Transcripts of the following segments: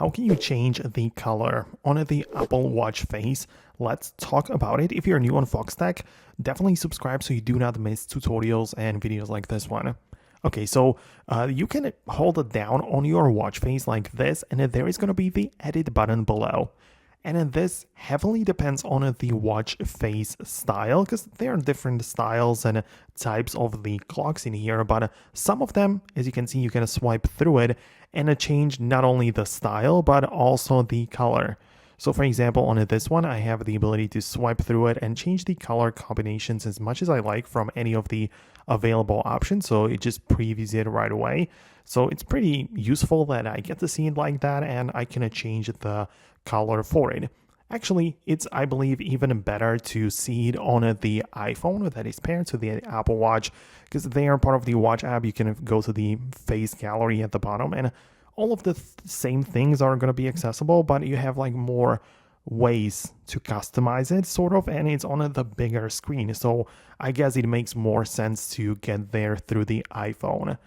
how can you change the color on the Apple Watch face? Let's talk about it. If you're new on Foxtecc, definitely subscribe so you do not miss tutorials and videos like this one. Okay, so you can hold it down on your watch face like this, and then there is going to be the edit button below. And then this heavily depends on the watch face style, because there are different styles and types of the clocks in here, but some of them, as you can see, you can swipe through it and change not only the style, but also the color. So for example, on this one, I have the ability to swipe through it and change the color combinations as much as I like from any of the available options. So it just previews it right away. So it's pretty useful that I get to see it like that, and I can change the color for it. Actually, it's, I believe, even better to see it on the iPhone that is paired to the Apple Watch, because they are part of the Watch app. You can go to the face gallery at the bottom, and all of the same things are going to be accessible, but you have like more ways to customize it, sort of, and it's on the bigger screen. So I guess it makes more sense to get there through the iPhone.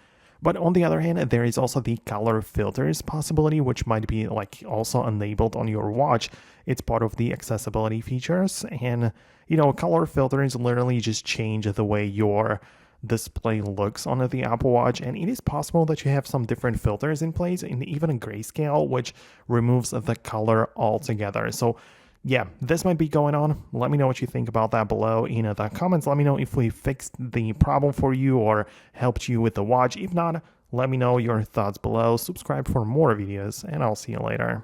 But on the other hand, there is also the color filters possibility, which might be like also enabled on your watch. It's part of the accessibility features, and color filters literally just change the way your display looks on the Apple Watch, and it is possible that you have some different filters in place, and even a grayscale, which removes the color altogether. So yeah, this might be going on. Let me know what you think about that below in the comments. Let me know if we fixed the problem for you or helped you with the watch. If not, let me know your thoughts below. Subscribe for more videos, and I'll see you later.